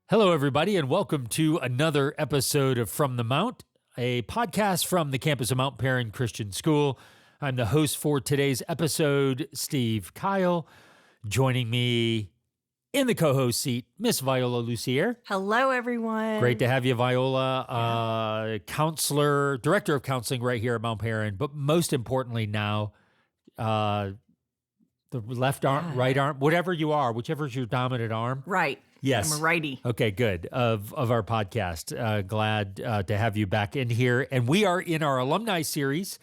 Hello, everybody, and welcome to another episode of From the Mount, a podcast from the campus of Mount Perrin Christian School. I'm the host for today's episode, Steve Kyle. Joining me in the co-host seat, Miss Viola Lucier. Hello, everyone. Great to have you, Viola. Counselor, director of counseling right here at Mount Perrin, but most importantly now, the left arm, right arm, whatever you are, whichever is your dominant arm. Right. Yes. I'm a righty. Okay, good. Of our podcast. Glad to have you back in here. And we are in our alumni series,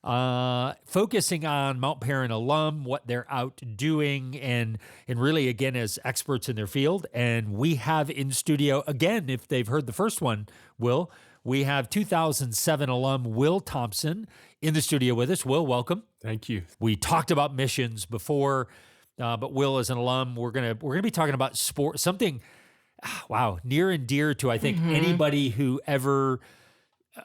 focusing on Mount Perrin alum, what they're out doing, and really, again, as experts in their field. And we have in studio, again, if they've heard the first one, Will, we have 2007 alum Will Thompson in the studio with us. Will, welcome. Thank you. We talked about missions before. But Will, as an alum, we're gonna be talking about sport, something, near and dear to I think anybody who ever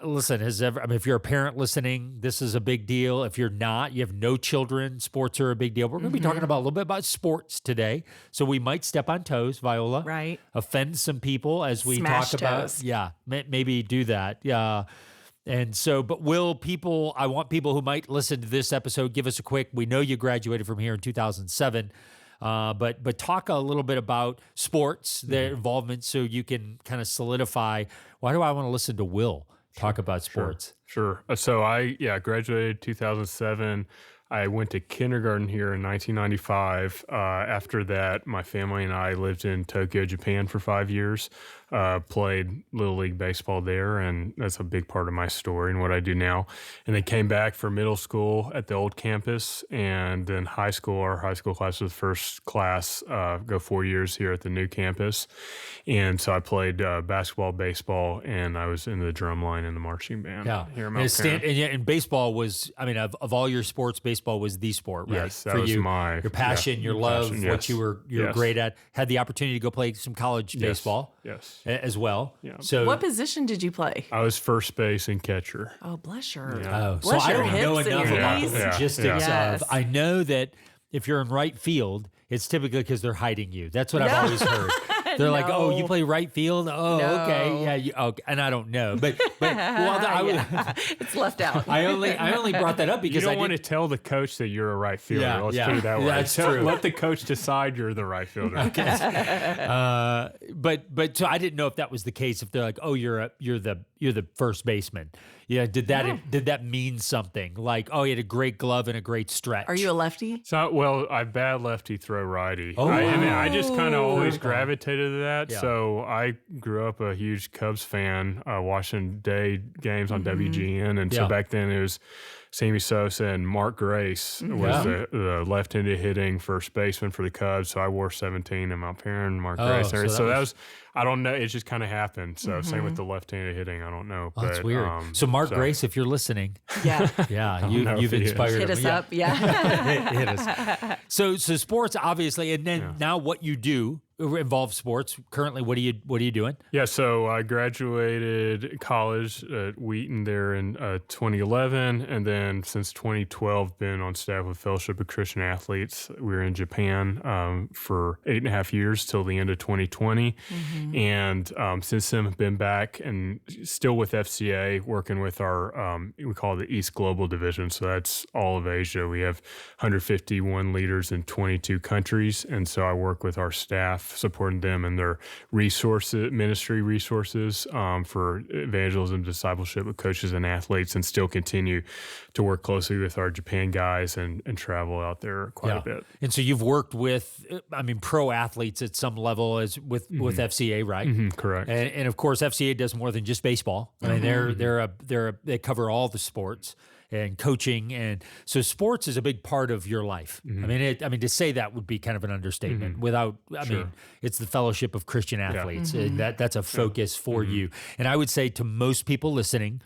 has ever. I mean, if you're a parent listening, this is a big deal. If you're not, you have no children, sports are a big deal. We're gonna be talking about a little bit about sports today, so we might step on toes, Viola, right? Offend some people as we Smash talk about, toes. Maybe do that, yeah. And so, but I want people who might listen to this episode, give us a quick, we know you graduated from here in 2007, but talk a little bit about sports, their involvement, so you can kind of solidify, why do I want to listen to Will talk about sports? Sure. So I graduated 2007. I went to kindergarten here in 1995. After that, my family and I lived in Tokyo, Japan for 5 years, played Little League Baseball there, and that's a big part of my story and what I do now. And then came back for middle school at the old campus, and then high school. Our high school class was first class, go 4 years here at the new campus. And so I played basketball, baseball, and I was in the drum line and the marching band here at Mount Perrin. And baseball was, I mean, of all your sports, baseball was the sport, right? Yes, that was your passion, your love, passion, what you were great at. Had the opportunity to go play some college baseball, as well. Yeah. So, what position did you play? I was first base and catcher. Oh, bless your. so Bless I your don't know hips enough and about knees. the logistics Yes. of. I know that if you're in right field, it's typically because they're hiding you. That's what I've always heard. They're like, "Oh, you play right field? Oh, No. okay, yeah." Okay. And I don't know, but It's left out. I only brought that up because You I don't want to didn't. tell the coach that you're a right fielder. Let's put it that way. That's true. Let the coach decide you're the right fielder. But so I didn't know if that was the case. If they're like, "Oh, you're the first baseman," did that mean something? Like, oh, he had a great glove and a great stretch. Are you a lefty? So, I bad lefty, throw righty. Oh. I just kind of always gravitated to that. Yeah. So I grew up a huge Cubs fan, watching day games on WGN. And so back then it was Sammy Sosa and Mark Grace was the left-handed hitting first baseman for the Cubs. So I wore 17 in Mount Perrin, Mark Grace. So that was, I don't know, it just kind of happened. So same with the left-handed hitting, I don't know. Oh, that's weird. So Mark Grace, if you're listening, Yeah. you've inspired Hit him. us up. Yeah. Hit us. So sports, obviously, and then now what you do involves sports. Currently, what are you doing? Yeah, so I graduated college at Wheaton there in 2011, and then since 2012, been on staff with Fellowship of Christian Athletes. We were in Japan for 8.5 years till the end of 2020, and since then have been back and still with FCA, working with our we call it the East Global Division. So that's all of Asia. We have 151 leaders in 22 countries, and so I work with our staff, supporting them and their ministry resources for evangelism, discipleship with coaches and athletes, and still continue to work closely with our Japan guys and travel out there quite a bit. And so you've worked with, pro athletes at some level as with FCA, right? Correct. And of course, FCA does more than just baseball. I mean, they cover all the sports and coaching, and so sports is a big part of your life. I mean, to say that would be kind of an understatement. Mean, it's the Fellowship of Christian Athletes, and that's a focus for you. And I would say to most people listening,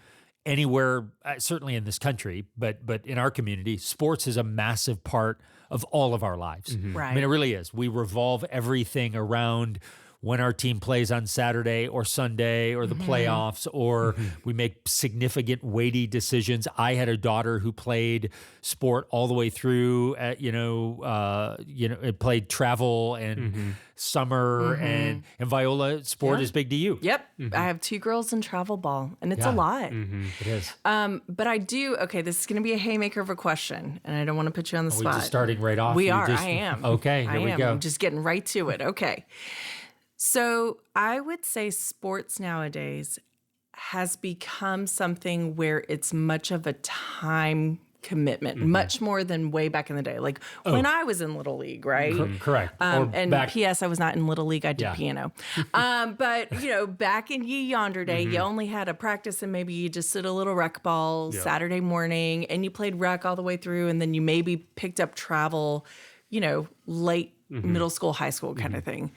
anywhere, certainly in this country, but in our community, sports is a massive part of all of our lives. Right. I mean, it really is. We revolve everything around when our team plays on Saturday or Sunday or the playoffs, or we make significant weighty decisions. I had a daughter who played sport all the way through, it played travel and summer, and Viola, sport is big to you. Yep. I have 2 girls in travel ball, and it's a lot. It is. But I do, this is going to be a haymaker of a question, and I don't want to put you on the Are we spot. just starting right off? We are. I am. Okay, here we go. I'm just getting right to it. Okay. So I would say sports nowadays has become something where it's much of a time commitment, much more than way back in the day. Like when I was in Little League, right? Correct. And P.S. I was not in Little League. I did piano. But, back in ye yonder day, you only had a practice and maybe you just did a little rec ball Saturday morning and you played rec all the way through. And then you maybe picked up travel, late middle school, high school kind of thing.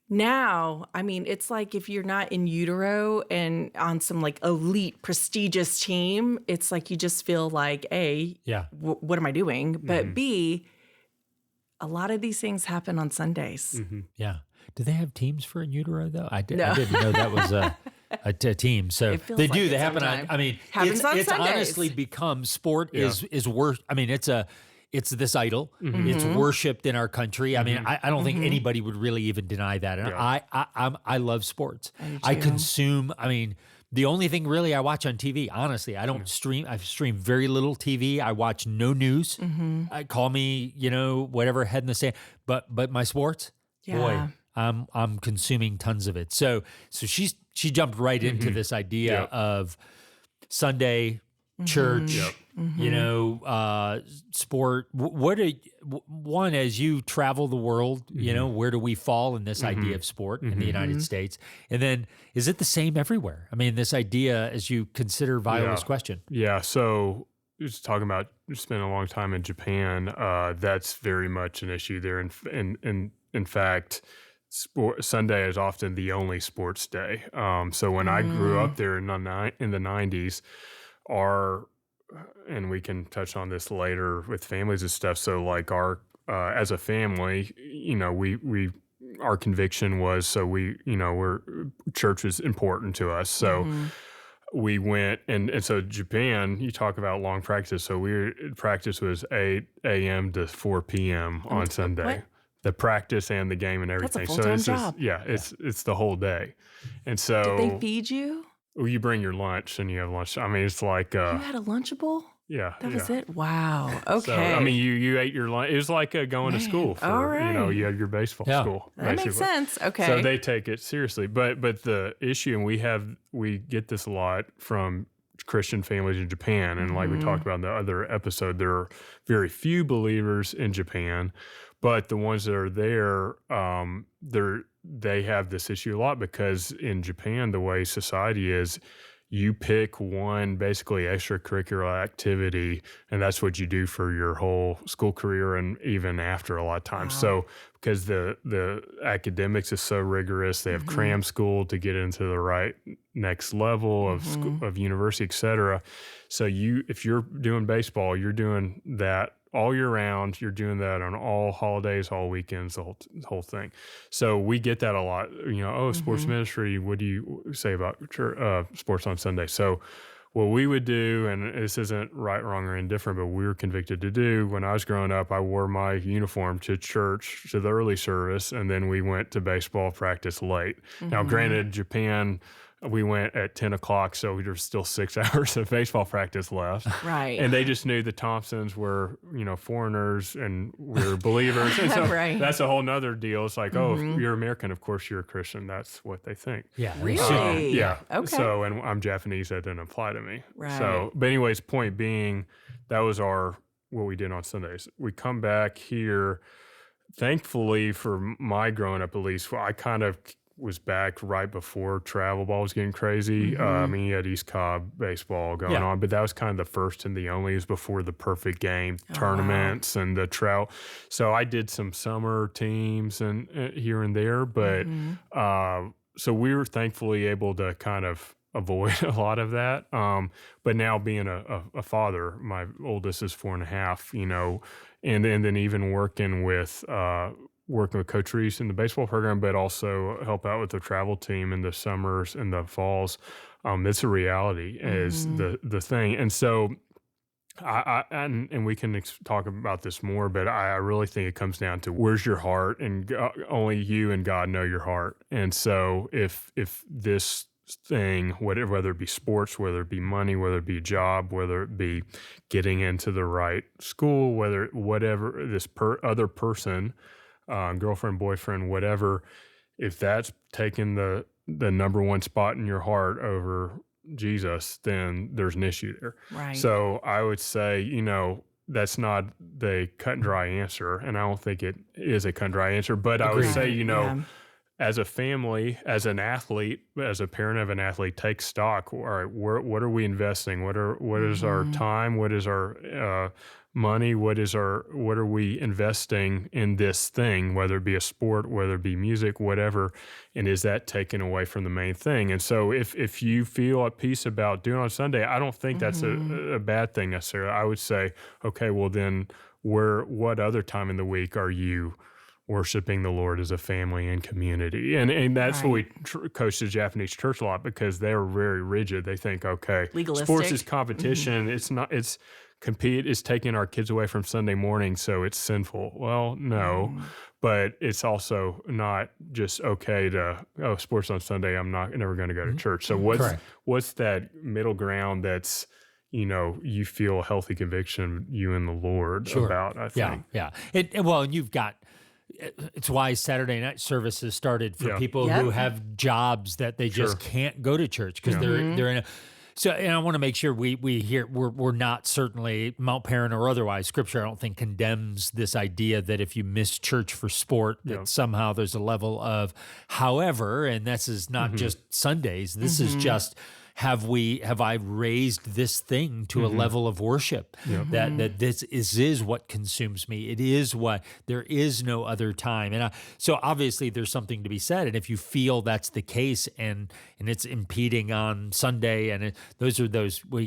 Now, it's like if you're not in utero and on some like elite, prestigious team, it's like you just feel like, A, what am I doing? But B, a lot of these things happen on Sundays. Yeah. Do they have teams for in utero, though? I didn't know that was a team. So they do. They happen on, Happens on it's Sundays. honestly become sport is worse. It's this idol. It's worshipped in our country. I don't think anybody would really even deny that. And I love sports. I consume. The only thing really I watch on TV, honestly, I don't stream. I stream very little TV. I watch no news. Call me, whatever, head in the sand. But my sports, boy, I'm consuming tons of it. So she jumped right into this idea of Sunday church. Sport. One, as you travel the world, where do we fall in this idea of sport in the United States? And then is it the same everywhere? This idea as you consider Viola's question. Yeah. So just talking about spending a long time in Japan, that's very much an issue there. In fact, Sunday is often the only sports day. So when I grew up there in the 90s, and we can touch on this later with families and stuff. So like as a family, our conviction was, church was important to us. So we went, and so Japan, you talk about long practice. So practice was 8 a.m. to 4 p.m. on Sunday. What? The practice and the game and everything. That's a full-time job. It's the whole day. And so Did they feed you? Well, you bring your lunch and you have lunch. It's like You had a Lunchable? Yeah. That was it? Wow. Okay. So, you ate your lunch. It was like going to school for, all right. You had your baseball school. That basically. makes sense. Okay. So they take it seriously. But the issue, and we get this a lot from Christian families in Japan. And like we talked about in the other episode, there are very few believers in Japan, but the ones that are there, they have this issue a lot because in Japan, the way society is, you pick one basically extracurricular activity, and that's what you do for your whole school career and even after a lot of times. Wow. So because the academics is so rigorous, they have cram school to get into the right next level of school, of university, et cetera. So if you're doing baseball, you're doing that all year round. You're doing that on all holidays, all weekends, the whole thing. So we get that a lot. Sports ministry. What do you say about sports on Sunday? So what we would do, and this isn't right, wrong, or indifferent, but we were convicted to do, when I was growing up, I wore my uniform to church, to the early service, and then we went to baseball practice late. Now, granted, Japan, we went at 10 o'clock, so there was still 6 hours of baseball practice left. Right. And they just knew the Thompsons were, foreigners and we were believers. And so that's a whole nother deal. It's like, oh, if you're American, of course you're a Christian. That's what they think. Yeah. Really? Yeah. Okay. So, and I'm Japanese, that didn't apply to me. Right. So, but anyways, point being, that was what we did on Sundays. We come back here, thankfully for my growing up, at least, I kind of was back right before travel ball was getting crazy. You had East Cobb baseball going on, but that was kind of the first and the only. It was before the perfect game tournaments and the trout. So I did some summer teams and here and there, but so we were thankfully able to kind of avoid a lot of that. But now being a father, my oldest is 4.5, and then even working with working with Coach Reese in the baseball program, but also help out with the travel team in the summers and the falls. It's a reality is the thing. And so and we can talk about this more, but I really think it comes down to where's your heart, and only you and God know your heart. And so if this thing, whether it be sports, whether it be money, whether it be job, whether it be getting into the right school, whatever this other person, girlfriend, boyfriend, whatever, if that's taking the number one spot in your heart over Jesus, then there's an issue there. Right. So I would say, that's not the cut and dry answer, and I don't think it is a cut and dry answer, but I would say, as a family, as an athlete, as a parent of an athlete, take stock. All right, what are we investing? What is our time? What is our money? What are we investing in this thing, whether it be a sport, whether it be music, whatever, and is that taken away from the main thing? And so if you feel at peace about doing it on Sunday, I don't think that's a bad thing necessarily. I would say, okay, well then what other time in the week are you worshiping the Lord as a family and community? And that's what we coach the Japanese church a lot, because they're very rigid. They think, okay, legalistic. Sports is competition. It's taking our kids away from Sunday morning, so it's sinful. Well, no, but it's also not just okay to, sports on Sunday, I'm never going to go to church. So what's that middle ground that's, you feel a healthy conviction, you and the Lord about, I think. Yeah. And you've got, it's why Saturday night services started for people who have jobs that they just can't go to church because they're in a. So, and I want to make sure we hear we're not, certainly Mount Parent or otherwise, Scripture I don't think condemns this idea that if you miss church for sport that somehow there's a level of, however, and this is not just Sundays. This is just, have I raised this thing to a level of worship that this is what consumes me? It is what, there is no other time. And so obviously there's something to be said. And if you feel that's the case and it's impeding on Sunday, and you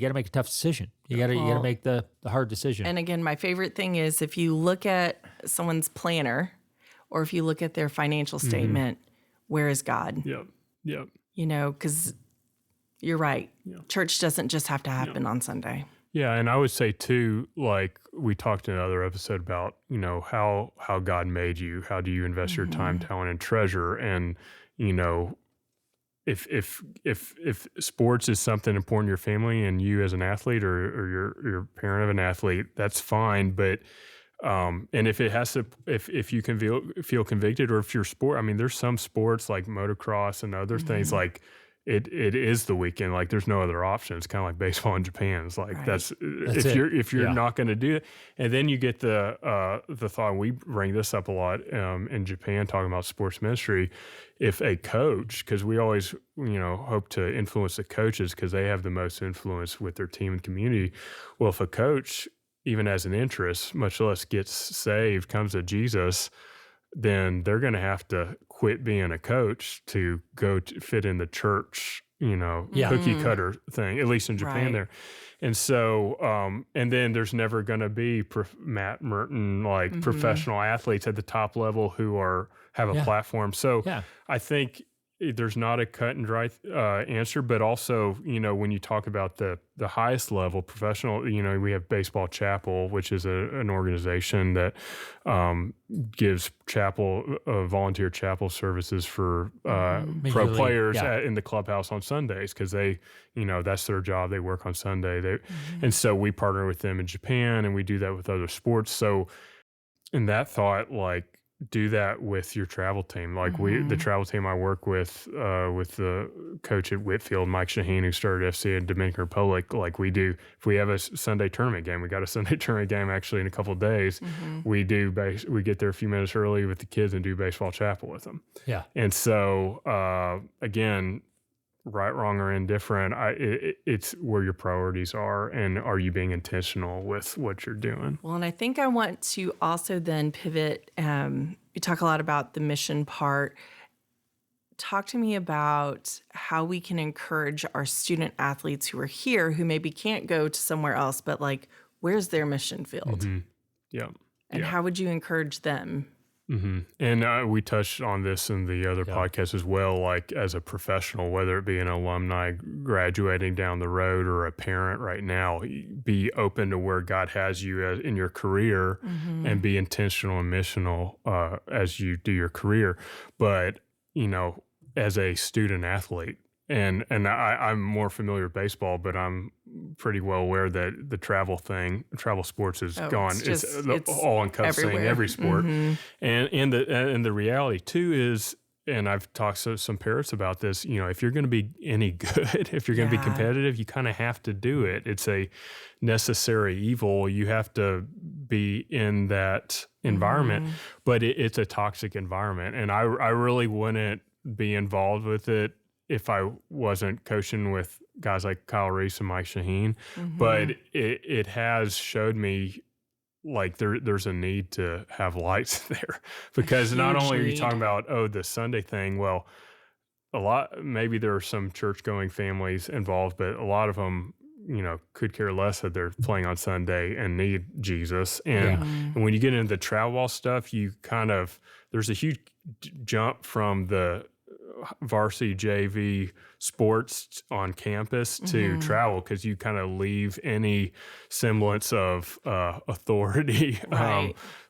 got to make a tough decision. You got to make the hard decision. And again, my favorite thing is if you look at someone's planner, or if you look at their financial statement, where is God? Yep. Because you're right. Yeah. Church doesn't just have to happen on Sunday. Yeah, and I would say too, like we talked in another episode about, how God made you. How do you invest your time, talent, and treasure? And if sports is something important to your family and you as an athlete or you're a parent of an athlete, that's fine. But and if it has to, if you can feel convicted, or if your sport, there's some sports like motocross and other things like. It is the weekend. Like there's no other option. It's kind of like baseball in Japan. It's like that's if you're not going to do it, and then you get the thought. And we bring this up a lot in Japan, talking about sports ministry. If a coach, because we always hope to influence the coaches because they have the most influence with their team and community. Well, if a coach even has an interest, much less gets saved, comes to Jesus, then they're going to have to quit being a coach to go to fit in the church, cookie cutter thing, at least in Japan there. And so, and then there's never going to be Matt Merton, professional athletes at the top level who have a platform. So I think there's not a cut and dry answer, but also, when you talk about the highest level professional, we have Baseball Chapel, which is an organization that gives volunteer chapel services for pro players in the clubhouse on Sundays, because they, that's their job. They work on Sunday. And so we partner with them in Japan, and we do that with other sports. So in that thought, do that with your travel team. The travel team I work with the coach at Whitfield, Mike Shaheen, who started FC in Dominican Republic, we do, if we have a Sunday tournament game, we got a Sunday tournament game actually in a couple of days, we get there a few minutes early with the kids and do baseball chapel with them. Yeah. And so, again, right, wrong, or indifferent, it's where your priorities are, and are you being intentional with what you're doing? Well, and I think I want to also then pivot. You talk a lot about the mission part. Talk to me about how we can encourage our student athletes who are here, who maybe can't go to somewhere else, but where's their mission field? Yeah. And how would you encourage them? And we touched on this in the other podcast as well, like as a professional, whether it be an alumni graduating down the road or a parent right now, be open to where God has you in your career and be intentional and missional as you do your career. But, as a student athlete, and I'm more familiar with baseball, but I'm pretty well aware that the travel sports is gone. It's all encompassing every sport. And the reality too is, and I've talked to some parents about this, if you're going to be any good, if you're going to be competitive, you kind of have to do it. It's a necessary evil. You have to be in that environment, but it's a toxic environment. And I really wouldn't be involved with it if I wasn't coaching with guys like Kyle Reese and Mike Shaheen. But it has showed me like there's a need to have lights there, because not only are you talking about, the Sunday thing, well, maybe there are some church going families involved, but a lot of them, could care less that they're playing on Sunday and need Jesus. And when you get into the travel ball stuff, there's a huge jump from the varsity JV sports on campus to travel, because you kind of leave any semblance of authority.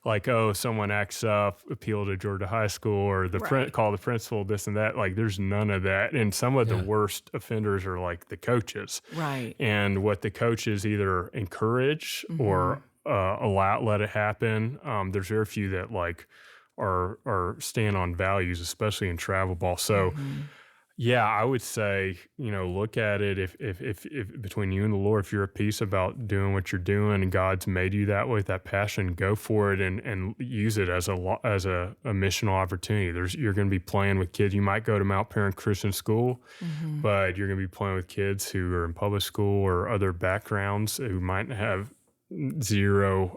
Like, someone acts up, appeal to Georgia High School, or call the principal, this and that. Like, there's none of that. And some of the worst offenders are like the coaches. Right. And what the coaches either encourage or let it happen. There's very few that or stand on values, especially in travel ball. So, I would say, look at it if between you and the Lord, if you're at peace about doing what you're doing and God's made you that way, with that passion, go for it and use it as a missional opportunity. You're going to be playing with kids. You might go to Mount Perrin Christian School, but you're going to be playing with kids who are in public school or other backgrounds who might have zero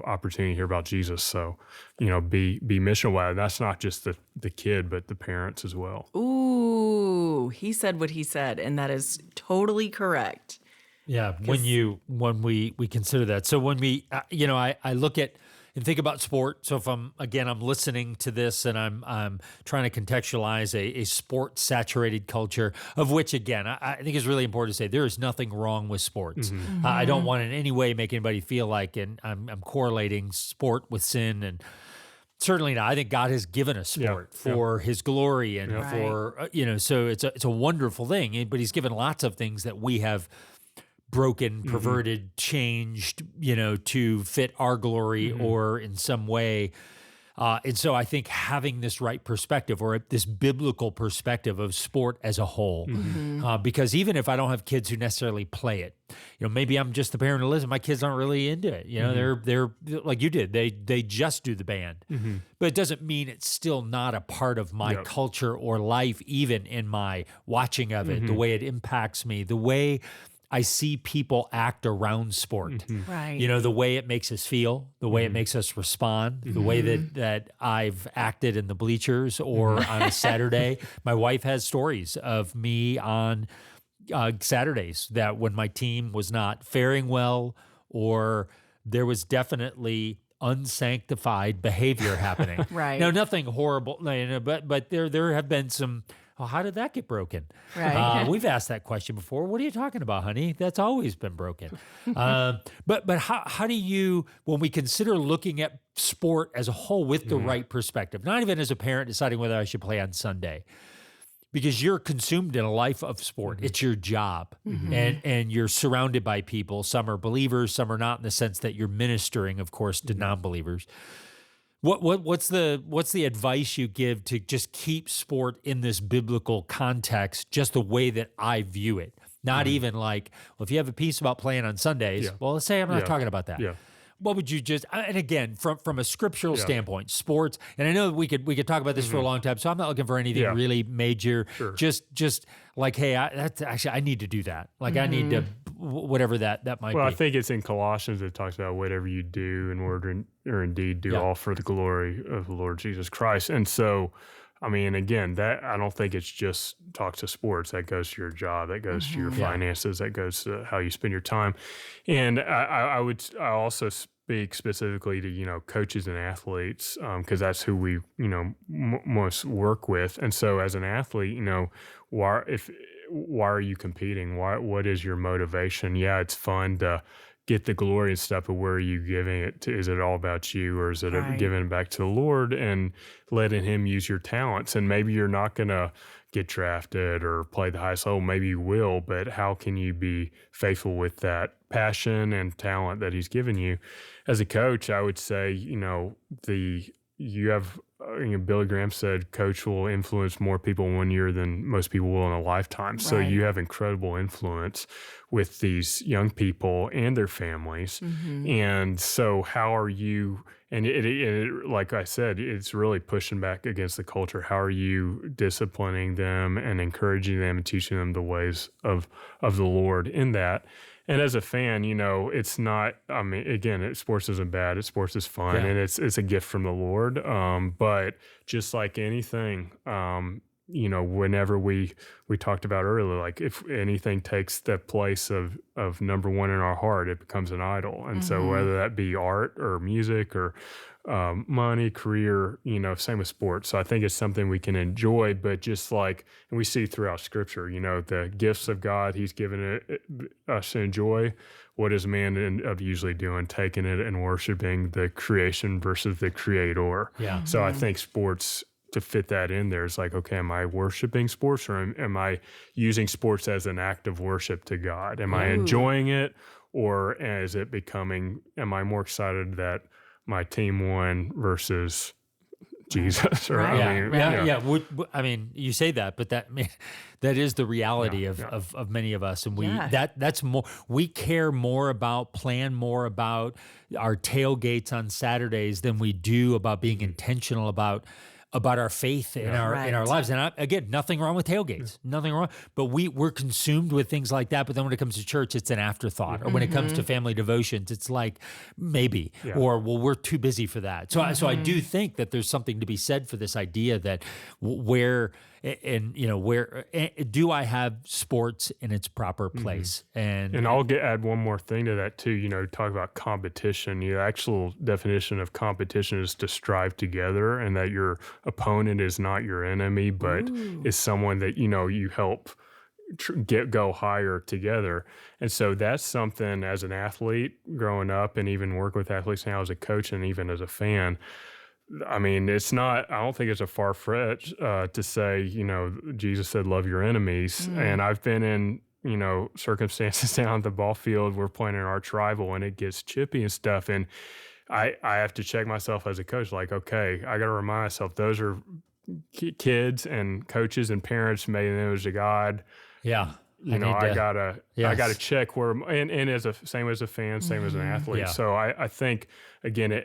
opportunity to hear about Jesus. So, be missional. That's not just the kid, but the parents as well. Ooh, he said what he said, and that is totally correct. Yeah, when we consider that. So when we, I look at and think about sport. So if I'm listening to this and I'm trying to contextualize a sport saturated culture, of which again, I think it's really important to say there is nothing wrong with sports. I don't want in any way make anybody feel like I'm correlating sport with sin, and certainly not. I think God has given us sport for His glory and for so it's a wonderful thing. But He's given lots of things that we have broken, perverted, changed, to fit our glory or in some way. And so I think having this right perspective, or this biblical perspective of sport as a whole, because even if I don't have kids who necessarily play it, maybe I'm just the parent who listens, my kids aren't really into it. They're like you did, they just do the band, but it doesn't mean it's still not a part of my culture or life, even in my watching of it, the way it impacts me, the way I see people act around sport. Right. The way it makes us feel, the way it makes us respond, the way that I've acted in the bleachers or on a Saturday. My wife has stories of me on Saturdays that when my team was not faring well, or there was definitely unsanctified behavior happening. Right. Now, nothing horrible, but there have been some. Well, how did that get broken? Right. We've asked that question before. What are you talking about, honey? That's always been broken. But how do you, when we consider looking at sport as a whole with the right perspective, not even as a parent deciding whether I should play on Sunday, because you're consumed in a life of sport. It's your job, and you're surrounded by people. Some are believers, some are not, in the sense that you're ministering, of course, to non-believers. What's the advice you give to just keep sport in this biblical context, just the way that I view it? Not even like, well, if you have a piece about playing on Sundays, well, let's say I'm not talking about that. What would you just, and again, from a scriptural standpoint, sports, and I know we could talk about this for a long time, so I'm not looking for anything really major. Sure. Just like, hey, I need to do that. Like I need to, whatever that might be. Well, I think it's in Colossians that talks about whatever you do in word or indeed do all for the glory of the Lord Jesus Christ. And so, I mean, again, that I don't think it's just talks to sports. That goes to your job. That goes to your finances. That goes to how you spend your time. And I also speak specifically to coaches and athletes, because that's who we most work with. And so as an athlete, why are you competing? What is your motivation? Yeah, it's fun to get the glory and stuff, but where are you giving it to? Is it all about you, or is it giving it back to the Lord and letting him use your talents? And maybe you're not going to get drafted or play the highest level. Maybe you will, but how can you be faithful with that passion and talent that he's given you? As a coach, I would say, Billy Graham said, coach will influence more people in 1 year than most people will in a lifetime. Right. So you have incredible influence with these young people and their families. Mm-hmm. And so how are you, and it, like I said, it's really pushing back against the culture. How are you disciplining them and encouraging them and teaching them the ways of the Lord in that? And as a fan, it's not, again, sports isn't bad. Sports is fun, and it's a gift from the Lord. But just like anything, whenever we talked about earlier, like if anything takes the place of number one in our heart, it becomes an idol. And so whether that be art or music or money, career, same with sports. So I think it's something we can enjoy, but just like, and we see throughout Scripture, the gifts of God He's given us to enjoy. What is man end up usually doing? Taking it and worshiping the creation versus the creator. Yeah. So I think sports, to fit that in there, is like, okay, am I worshiping sports, or am I using sports as an act of worship to God? Am I enjoying it, or is it am I more excited that my team won versus Jesus? Or right. You say that, but that is the reality of many of us, and that's more. We care more about, plan more about our tailgates on Saturdays than we do about being intentional about our faith in our lives. And again, nothing wrong with tailgates, nothing wrong, but we're consumed with things like that. But then when it comes to church, it's an afterthought. Or when it comes to family devotions, it's like maybe, or we're too busy for that. So I do think that there's something to be said for this idea that where do I have sports in its proper place? And I'll add one more thing to that too. Talk about competition. The actual definition of competition is to strive together, and that your opponent is not your enemy, but is someone that you help go higher together. And so that's something, as an athlete growing up, and even work with athletes now as a coach and even as a fan, I don't think it's a far fetch to say, Jesus said, love your enemies. And I've been in, circumstances down at the ball field, we're playing an arch rival, and it gets chippy and stuff. And I have to check myself as a coach, like, okay, I got to remind myself, those are kids and coaches and parents made in the image of God. Yeah. I gotta check where, and same as a fan, same as an athlete. Yeah. So I think, again,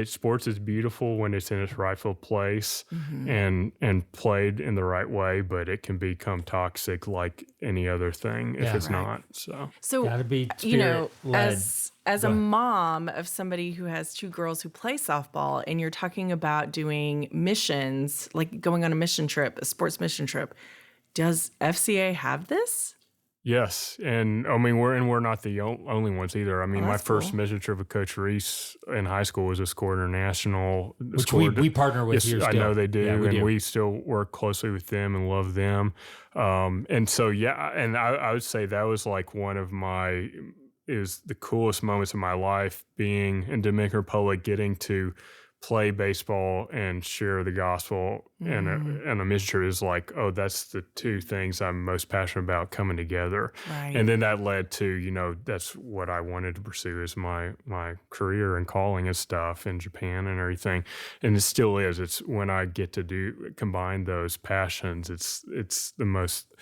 sports is beautiful when it's in its rightful place and played in the right way, but it can become toxic like any other thing if it's not. So gotta be spirit-led. As a mom of somebody who has two girls who play softball, and you're talking about doing missions, like going on a sports mission trip, does FCA have this? Yes, and we're not the only ones either. My first mission trip with Coach Reese in high school was a Score International, which we partner with here. I know they do, we still work closely with them and love them. And so and I would say that was like one of the coolest moments of my life, being in Dominican Republic, getting to play baseball and share the gospel and a mission trip is like, that's the two things I'm most passionate about coming together. Right. And then that led to, that's what I wanted to pursue as my career and calling and stuff in Japan and everything. And it still is. It's when I get to combine those passions, it's the most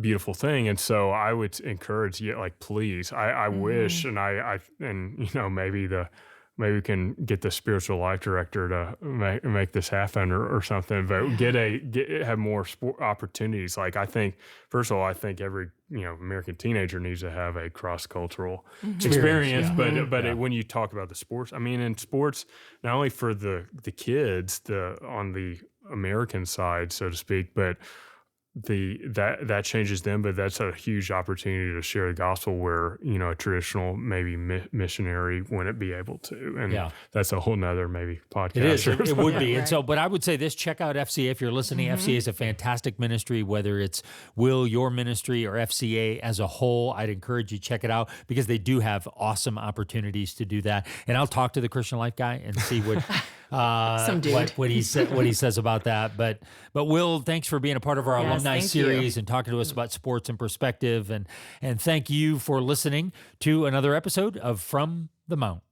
beautiful thing. And so I would encourage you, like, please, I wish, and maybe we can get the spiritual life director to make this happen or something, but have more sport opportunities. Like, I think, first of all, every, American teenager needs to have a cross-cultural experience, but when you talk about the sports, in sports, not only for the kids, on the American side, so to speak, but that changes them, but that's a huge opportunity to share the gospel where, a traditional maybe missionary wouldn't be able to. And that's a whole nother maybe podcast. It is. It would be. Right. And so, but I would say this, check out FCA if you're listening. FCA is a fantastic ministry, whether it's Will, your ministry, or FCA as a whole. I'd encourage you to check it out because they do have awesome opportunities to do that. And I'll talk to the Christian Life guy and see what what he says about that. But Will, thanks for being a part of our alumni series and talking to us about sports and perspective. And thank you for listening to another episode of From the Mount.